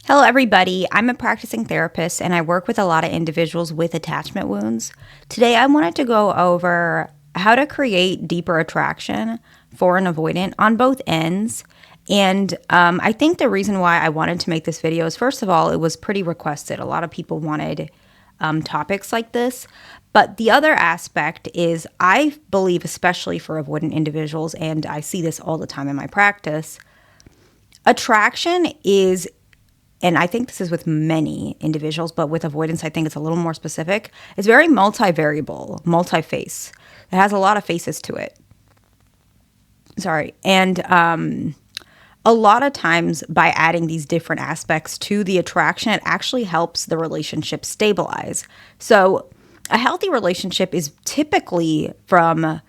Hello, everybody. I'm a practicing therapist and I work with a lot of individuals with attachment wounds. Today, I wanted to go over how to create deeper attraction for an avoidant on both ends. And I think the reason why I wanted to make this video is, first of all, it was pretty requested. A lot of people wanted topics like this. But the other aspect is, I believe, especially for avoidant individuals, and I see this all the time in my practice, attraction is, and I think this is with many individuals, but with avoidance, I think it's a little more specific. It's very multivariable, multi-face. It has a lot of faces to it. And a lot of times by adding these different aspects to the attraction, it actually helps the relationship stabilize. So a healthy relationship is typically, from,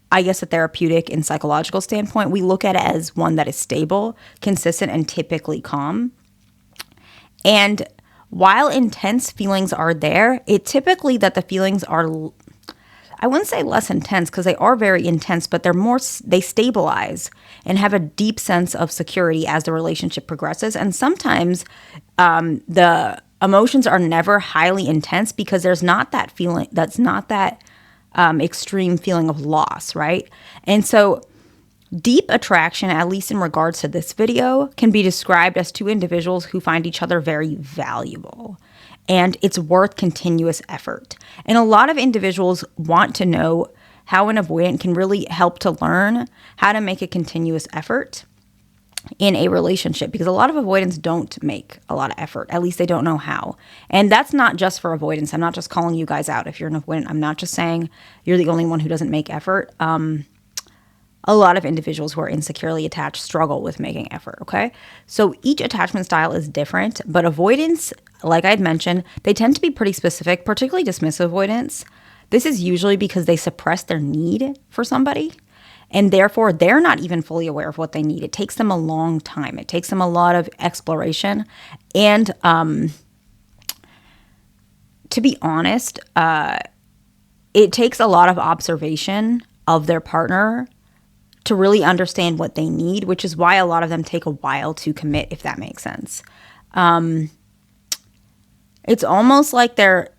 I guess, a therapeutic and psychological standpoint, we look at it as one that is stable, consistent, and typically calm. And while intense feelings are there, it typically that the feelings are, I wouldn't say less intense because they are very intense, but they stabilize and have a deep sense of security as the relationship progresses. And sometimes the emotions are never highly intense because there's not that feeling, that's not that extreme feeling of loss, right? And so deep attraction, at least in regards to this video, can be described as two individuals who find each other very valuable, and it's worth continuous effort. And a lot of individuals want to know how an avoidant can really help to learn how to make a continuous effort in a relationship, because a lot of avoidants don't make a lot of effort. At least they don't know how. And that's not just for avoidance. I'm not just calling you guys out if you're an avoidant. I'm not just saying you're the only one who doesn't make effort. A lot of individuals who are insecurely attached struggle with making effort, okay? So each attachment style is different, but avoidance, like I'd mentioned, they tend to be pretty specific, particularly dismissive avoidance. This is usually because they suppress their need for somebody, and therefore they're not even fully aware of what they need. It takes them a long time. It takes them a lot of exploration. And to be honest, it takes a lot of observation of their partner to really understand what they need, which is why a lot of them take a while to commit, if that makes sense. It's almost like they're,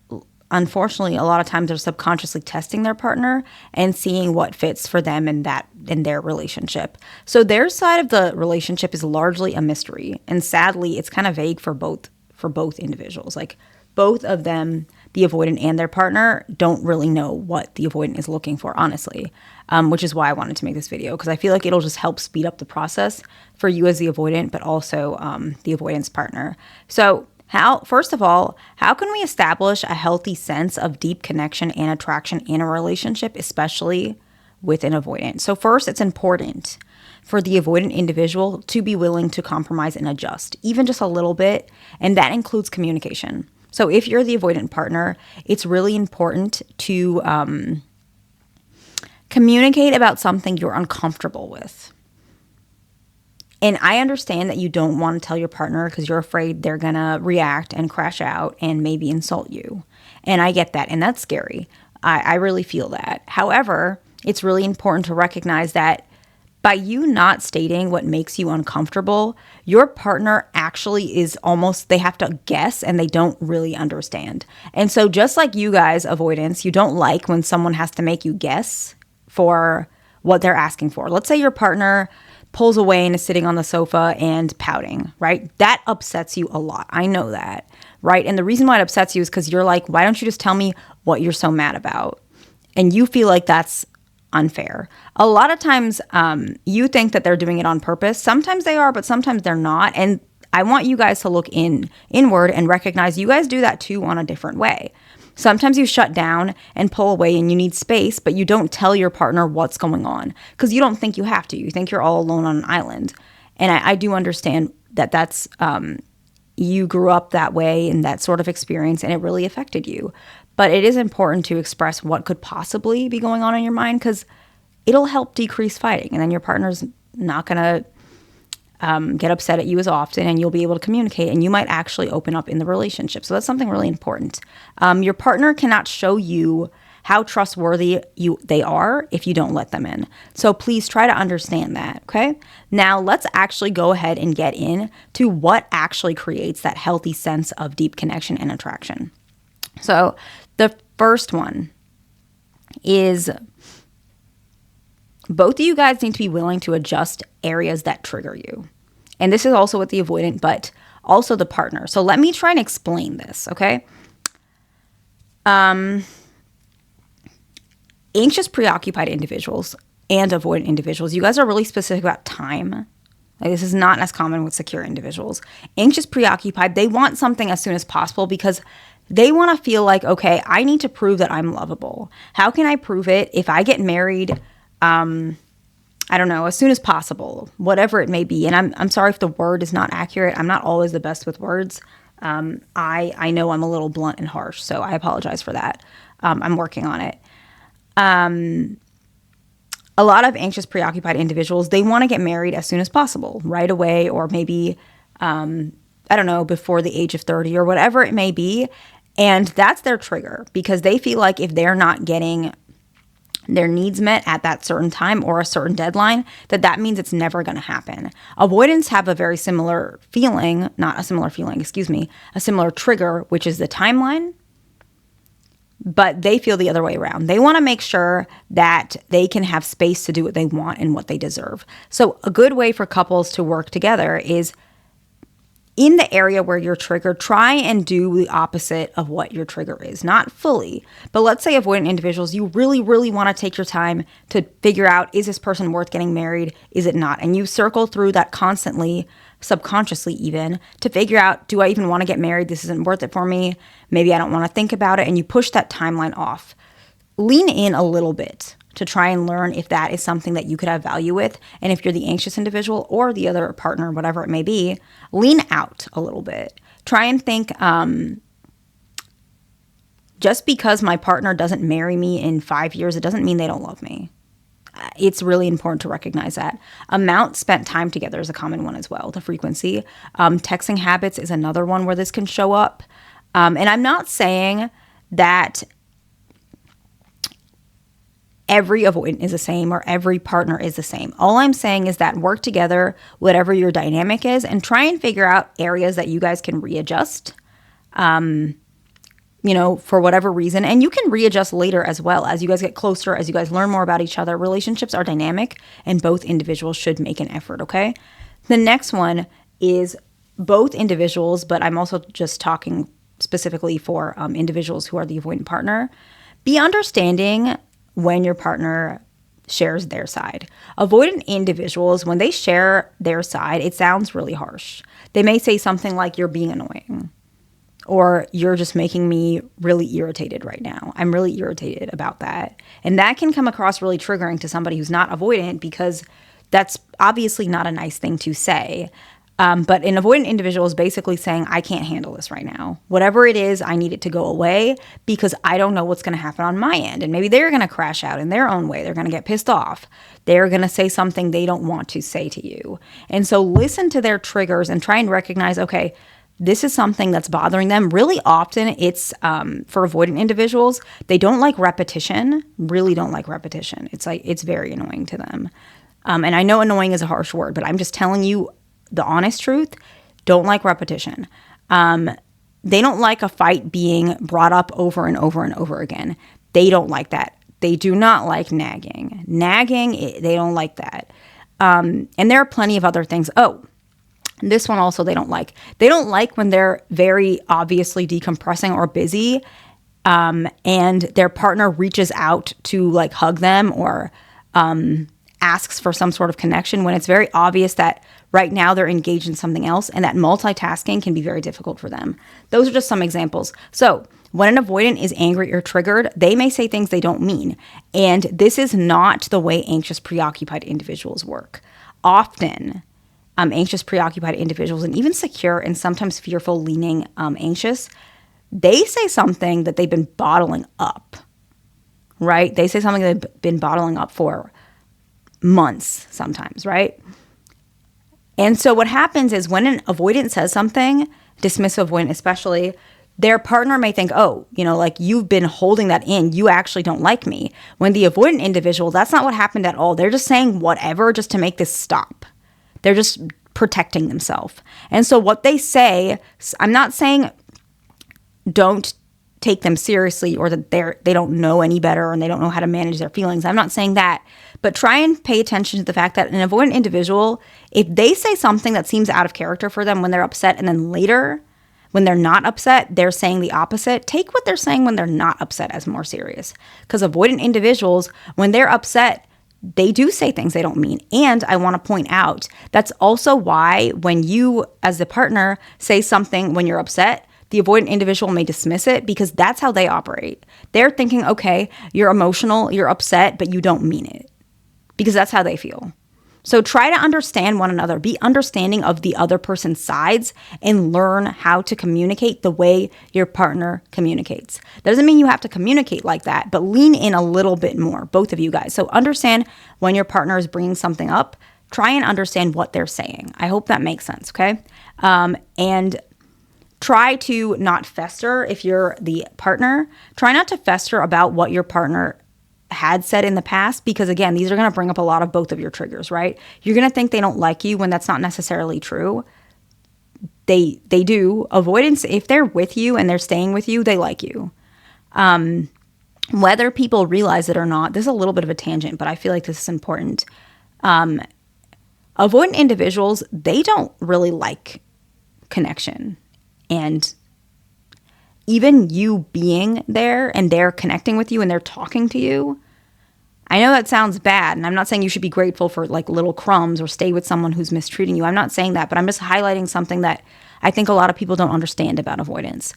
unfortunately, a lot of times they're subconsciously testing their partner and seeing what fits for them in their relationship. So their side of the relationship is largely a mystery, and sadly, it's kind of vague for both individuals. Like, both of them, the avoidant and their partner, don't really know what the avoidant is looking for, honestly, which is why I wanted to make this video, because I feel like it'll just help speed up the process for you as the avoidant, but also the avoidance partner. So first of all, how can we establish a healthy sense of deep connection and attraction in a relationship, especially with an avoidant? So first, it's important for the avoidant individual to be willing to compromise and adjust, even just a little bit, and that includes communication. So if you're the avoidant partner, it's really important to communicate about something you're uncomfortable with. And I understand that you don't want to tell your partner because you're afraid they're going to react and crash out and maybe insult you. And I get that, and that's scary. I really feel that. However, it's really important to recognize that by you not stating what makes you uncomfortable, your partner actually is almost, they have to guess and they don't really understand. And so just like you guys, avoidance, you don't like when someone has to make you guess for what they're asking for. Let's say your partner pulls away and is sitting on the sofa and pouting, right? That upsets you a lot. I know that, right? And the reason why it upsets you is because you're like, why don't you just tell me what you're so mad about? And you feel like that's unfair. A lot of times you think that they're doing it on purpose. Sometimes they are, but sometimes they're not. And I want you guys to look inward and recognize you guys do that too on a different way. Sometimes you shut down and pull away and you need space, but you don't tell your partner what's going on because you don't think you have to. You think you're all alone on an island. And I do understand that that's, you grew up that way in that sort of experience and it really affected you. But it is important to express what could possibly be going on in your mind because it'll help decrease fighting. And then your partner's not going to get upset at you as often, and you'll be able to communicate, and you might actually open up in the relationship. So that's something really important. Your partner cannot show you how trustworthy they are if you don't let them in. So please try to understand that, okay? Now let's actually go ahead and get into what actually creates that healthy sense of deep connection and attraction. So the first one is both of you guys need to be willing to adjust areas that trigger you. And this is also with the avoidant, but also the partner. So let me try and explain this, okay? Anxious, preoccupied individuals and avoidant individuals, you guys are really specific about time. Like, this is not as common with secure individuals. Anxious, preoccupied, they want something as soon as possible because they want to feel like, okay, I need to prove that I'm lovable. How can I prove it? If I get married, I don't know, as soon as possible, whatever it may be. And I'm sorry if the word is not accurate. I'm not always the best with words. I know I'm a little blunt and harsh, so I apologize for that. I'm working on it. A lot of anxious, preoccupied individuals, they want to get married as soon as possible, right away, or maybe, I don't know, before the age of 30 or whatever it may be. And that's their trigger because they feel like if they're not getting their needs met at that certain time or a certain deadline, that means it's never going to happen. Avoidants have a very similar feeling, not a similar feeling, excuse me, a similar trigger, which is the timeline, but they feel the other way around. They want to make sure that they can have space to do what they want and what they deserve. So a good way for couples to work together is in the area where you're triggered, try and do the opposite of what your trigger is. Not fully, but let's say avoidant individuals, you really, really want to take your time to figure out, is this person worth getting married? Is it not? And you circle through that constantly, subconsciously even, to figure out, do I even want to get married? This isn't worth it for me. Maybe I don't want to think about it. And you push that timeline off. Lean in a little bit to try and learn if that is something that you could have value with. And if you're the anxious individual or the other partner, whatever it may be, lean out a little bit. Try and think, just because my partner doesn't marry me in 5 years, it doesn't mean they don't love me. It's really important to recognize that. Amount spent time together is a common one as well, the frequency. Texting habits is another one where this can show up. And I'm not saying that every avoidant is the same or every partner is the same. All I'm saying is that work together, whatever your dynamic is, and try and figure out areas that you guys can readjust, for whatever reason. And you can readjust later as well. As you guys get closer, as you guys learn more about each other, relationships are dynamic and both individuals should make an effort, okay? The next one is both individuals, but I'm also just talking specifically for individuals who are the avoidant partner. Be understanding when your partner shares their side. Avoidant individuals, when they share their side, it sounds really harsh. They may say something like, you're being annoying, or you're just making me really irritated right now. I'm really irritated about that. And that can come across really triggering to somebody who's not avoidant because that's obviously not a nice thing to say. But an avoidant individual is basically saying, I can't handle this right now. Whatever it is, I need it to go away because I don't know what's going to happen on my end. And maybe they're going to crash out in their own way. They're going to get pissed off. They're going to say something they don't want to say to you. And so listen to their triggers and try and recognize, okay, this is something that's bothering them. Really often it's for avoidant individuals, they don't like repetition, really don't like repetition. It's very annoying to them. And I know annoying is a harsh word, but I'm just telling you the honest truth, don't like repetition. They don't like a fight being brought up over and over and over again. They don't like that. They do not like nagging. They don't like that. And there are plenty of other things. Oh, this one also they don't like. They don't like when they're very obviously decompressing or busy, and their partner reaches out to like hug them or asks for some sort of connection when it's very obvious that right now they're engaged in something else, and that multitasking can be very difficult for them. Those are just some examples. So when an avoidant is angry or triggered, they may say things they don't mean. And this is not the way anxious, preoccupied individuals work. Often, anxious, preoccupied individuals, and even secure and sometimes fearful, leaning anxious, they say something that they've been bottling up, right? They say something they've been bottling up for months sometimes, right? And so what happens is when an avoidant says something, dismissive avoidant especially, their partner may think, oh, like you've been holding that in. You actually don't like me. When the avoidant individual, that's not what happened at all. They're just saying whatever just to make this stop. They're just protecting themselves. And so what they say, I'm not saying don't take them seriously or that they don't know any better and they don't know how to manage their feelings. I'm not saying that. But try and pay attention to the fact that an avoidant individual, if they say something that seems out of character for them when they're upset, and then later when they're not upset, they're saying the opposite, take what they're saying when they're not upset as more serious. Because avoidant individuals, when they're upset, they do say things they don't mean. And I want to point out, that's also why when you, as the partner, say something when you're upset, the avoidant individual may dismiss it because that's how they operate. They're thinking, okay, you're emotional, you're upset, but you don't mean it. Because that's how they feel. So try to understand one another. Be understanding of the other person's sides and learn how to communicate the way your partner communicates. That doesn't mean you have to communicate like that, but lean in a little bit more, both of you guys. So understand when your partner is bringing something up. Try and understand what they're saying. I hope that makes sense, okay? And try to not fester if you're the partner. Try not to fester about what your partner had said in the past, because again, these are going to bring up a lot of both of your triggers, right? You're going to think they don't like you when that's not necessarily true. They do. Avoidance, if they're with you and they're staying with you, they like you. Whether people realize it or not, this is a little bit of a tangent, but I feel like this is important. Avoidant individuals, they don't really like connection. And even you being there and they're connecting with you and they're talking to you, I know that sounds bad. And I'm not saying you should be grateful for like little crumbs or stay with someone who's mistreating you. I'm not saying that, but I'm just highlighting something that I think a lot of people don't understand about avoidance.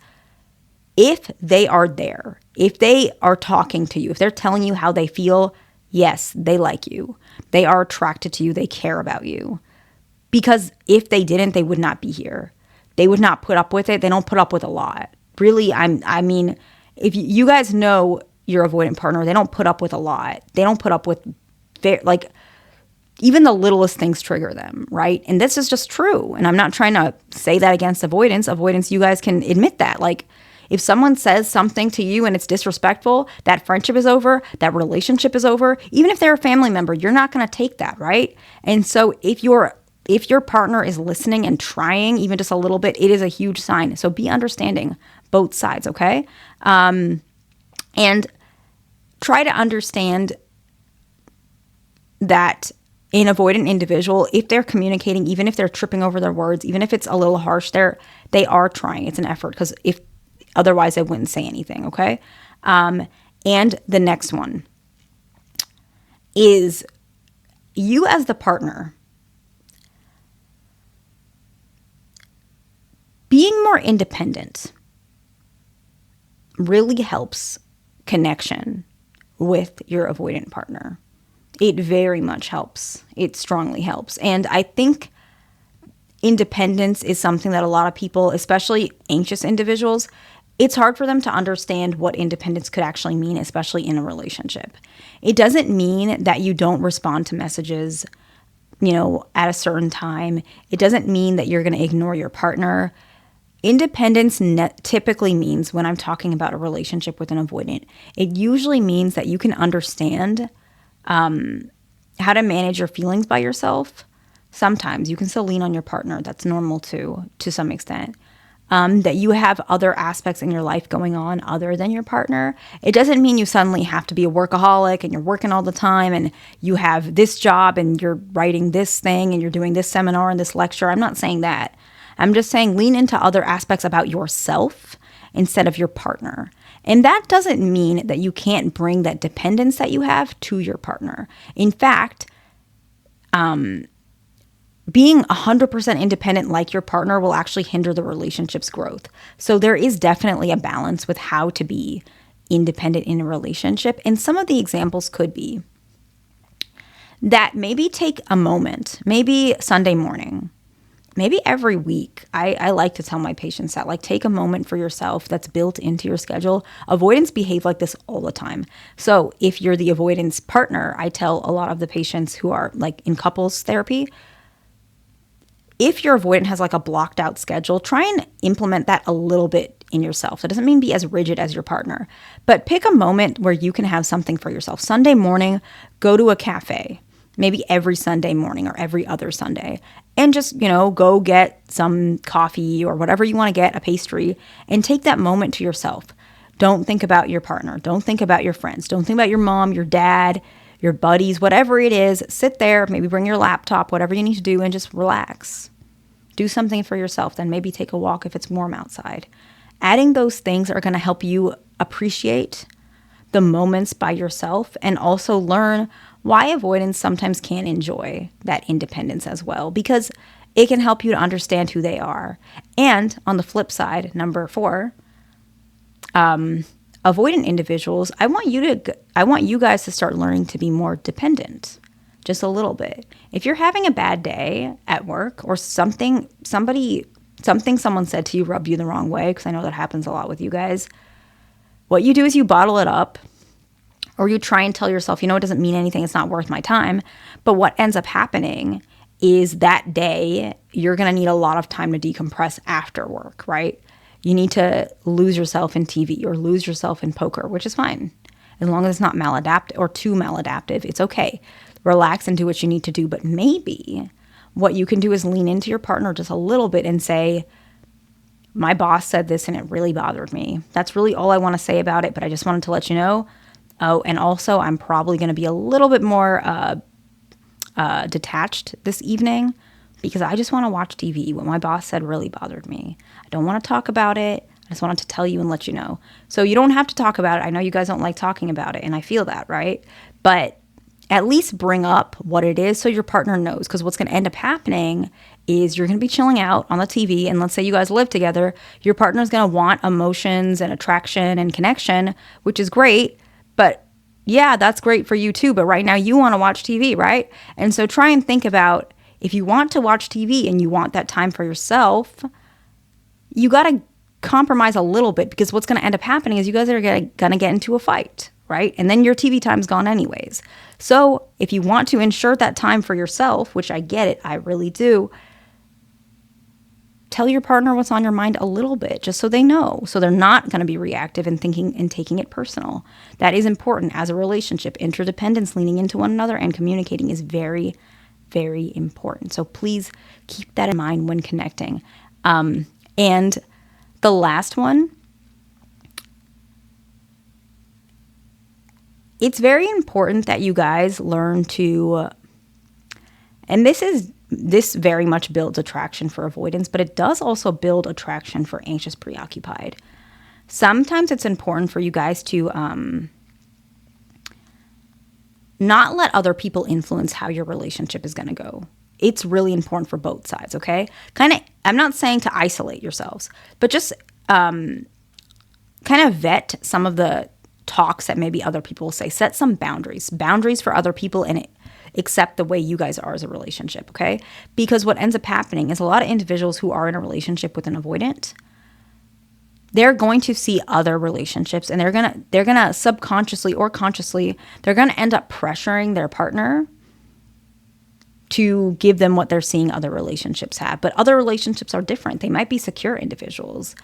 If they are there, if they are talking to you, if they're telling you how they feel, yes, they like you. They are attracted to you. They care about you. Because if they didn't, they would not be here. They would not put up with it. They don't put up with a lot. Really, I mean, if you guys know your avoidant partner, they don't put up with a lot. They don't put up with, like, even the littlest things trigger them, right? And this is just true. And I'm not trying to say that against avoidance. Avoidance, you guys can admit that. Like, if someone says something to you and it's disrespectful, that friendship is over, that relationship is over. Even if they're a family member, you're not going to take that, right? And so if your partner is listening and trying even just a little bit, it is a huge sign. So be understanding both sides, okay? And try to understand that an avoidant individual, if they're communicating, even if they're tripping over their words, even if it's a little harsh, they are trying. It's an effort, because if otherwise they wouldn't say anything, okay? And the next one is you as the partner being more independent really helps connection with your avoidant partner. It very much helps. It strongly helps. And I think independence is something that a lot of people, especially anxious individuals, it's hard for them to understand what independence could actually mean, especially in a relationship. It doesn't mean that you don't respond to messages, at a certain time. It doesn't mean that you're going to ignore your partner. Independence typically means, when I'm talking about a relationship with an avoidant, it usually means that you can understand how to manage your feelings by yourself. Sometimes you can still lean on your partner. That's normal too, to some extent. That you have other aspects in your life going on other than your partner. It doesn't mean you suddenly have to be a workaholic and you're working all the time and you have this job and you're writing this thing and you're doing this seminar and this lecture. I'm not saying that. I'm just saying lean into other aspects about yourself instead of your partner. And that doesn't mean that you can't bring that dependence that you have to your partner. In fact, being 100% independent like your partner will actually hinder the relationship's growth. So there is definitely a balance with how to be independent in a relationship. And some of the examples could be that maybe take a moment, maybe Sunday morning, maybe every week. I like to tell my patients that, like, take a moment for yourself that's built into your schedule. Avoidants behave like this all the time. So if you're the avoidance partner, I tell a lot of the patients who are like in couples therapy, if your avoidant has like a blocked out schedule, try and implement that a little bit in yourself. That doesn't mean be as rigid as your partner, but pick a moment where you can have something for yourself. Sunday morning, go to a cafe, maybe every Sunday morning or every other Sunday, and just, go get some coffee or whatever you want to get, a pastry, and take that moment to yourself. Don't think about your partner. Don't think about your friends. Don't think about your mom, your dad, your buddies, whatever it is. Sit there, maybe bring your laptop, whatever you need to do, and just relax. Do something for yourself. Then maybe take a walk if it's warm outside. Adding those things are going to help you appreciate the moments by yourself and also learn why avoidants sometimes can't enjoy that independence as well, because it can help you to understand who they are. And on the flip side, number 4, avoidant individuals, I want you guys to start learning to be more dependent, just a little bit. If you're having a bad day at work or something someone said to you rubbed you the wrong way, because I know that happens a lot with you guys, what you do is you bottle it up, or you try and tell yourself, it doesn't mean anything, it's not worth my time. But what ends up happening is that day, you're going to need a lot of time to decompress after work, right? You need to lose yourself in TV or lose yourself in poker, which is fine. As long as it's not maladaptive or too maladaptive, it's okay. Relax and do what you need to do. But maybe what you can do is lean into your partner just a little bit and say, my boss said this and it really bothered me. That's really all I want to say about it, but I just wanted to let you know. Oh, and also I'm probably going to be a little bit more detached this evening because I just want to watch TV. What my boss said really bothered me. I don't want to talk about it. I just wanted to tell you and let you know. So you don't have to talk about it. I know you guys don't like talking about it, and I feel that, right? But at least bring up what it is so your partner knows, because what's going to end up happening is you're going to be chilling out on the TV, and let's say you guys live together, your partner's going to want emotions and attraction and connection, which is great, but yeah, that's great for you too, but right now you want to watch TV, right? And so try and think about, if you want to watch TV and you want that time for yourself, you got to compromise a little bit, because what's going to end up happening is you guys are going to get into a fight, right? And then your TV time's gone anyways. So if you want to ensure that time for yourself, which I get it, I really do, tell your partner what's on your mind a little bit, just so they know, so they're not going to be reactive and thinking and taking it personal. That is important as a relationship. Interdependence, leaning into one another, and communicating is very, very important. So please keep that in mind when connecting. And the last one, it's very important that you guys learn to, and this very much builds attraction for avoidance, but it does also build attraction for anxious preoccupied. Sometimes it's important for you guys to not let other people influence how your relationship is going to go. It's really important for both sides, okay? I'm not saying to isolate yourselves, but just kind of vet some of the talks that maybe other people will say. Set some boundaries for other people, and accept the way you guys are as a relationship, okay? Because what ends up happening is a lot of individuals who are in a relationship with an avoidant, they're going to see other relationships, and they're gonna subconsciously or consciously, they're gonna end up pressuring their partner to give them what they're seeing other relationships have. But other relationships are different. They might be secure individuals,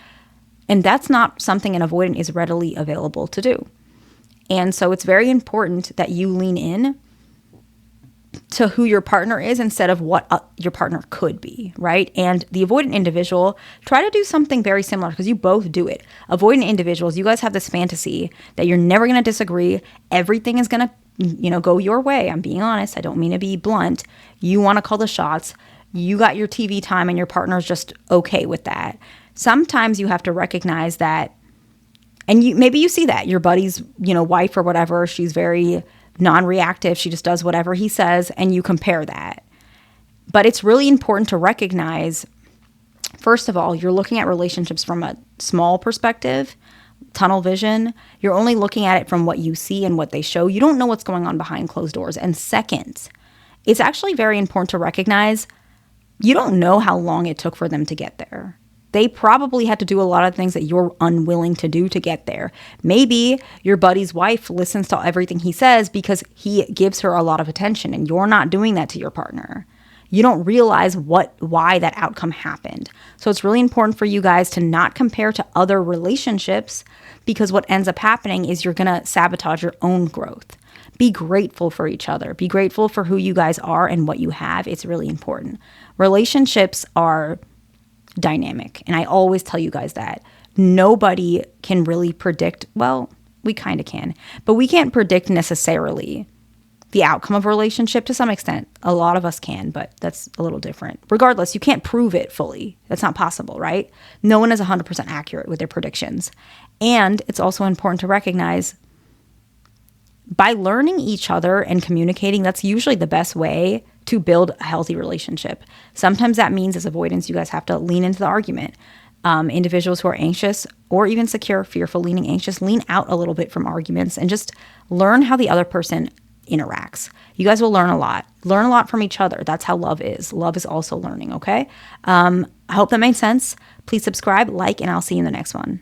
and that's not something an avoidant is readily available to do. And so it's very important that you lean in to who your partner is instead of what your partner could be, right? And the avoidant individual, try to do something very similar, because you both do it. Avoidant individuals, you guys have this fantasy that you're never going to disagree. Everything is going to, go your way. I'm being honest. I don't mean to be blunt. You want to call the shots. You got your TV time and your partner's just okay with that. Sometimes you have to recognize that, and maybe you see that your buddy's, wife or whatever, she's very non-reactive. She just does whatever he says, and you compare that. But it's really important to recognize, first of all, you're looking at relationships from a small perspective, tunnel vision. You're only looking at it from what you see and what they show. You don't know what's going on behind closed doors. And second, it's actually very important to recognize you don't know how long it took for them to get there. They probably had to do a lot of things that you're unwilling to do to get there. Maybe your buddy's wife listens to everything he says because he gives her a lot of attention, and you're not doing that to your partner. you don't realize why that outcome happened. So it's really important for you guys to not compare to other relationships, because what ends up happening is you're going to sabotage your own growth. Be grateful for each other. Be grateful for who you guys are and what you have. It's really important. Relationships are dynamic, and I always tell you guys that. Nobody can really predict, well, we kind of can, but we can't predict necessarily the outcome of a relationship. To some extent, a lot of us can, but that's a little different. Regardless, you can't prove it fully. That's not possible, right? No one is 100% accurate with their predictions. And it's also important to recognize, by learning each other and communicating, that's usually the best way to build a healthy relationship. Sometimes that means, as avoidants, you guys have to lean into the argument. Individuals who are anxious or even secure, fearful, leaning anxious, lean out a little bit from arguments and just learn how the other person interacts. You guys will learn a lot. Learn a lot from each other. That's how love is. Love is also learning, okay? I hope that made sense. Please subscribe, like, and I'll see you in the next one.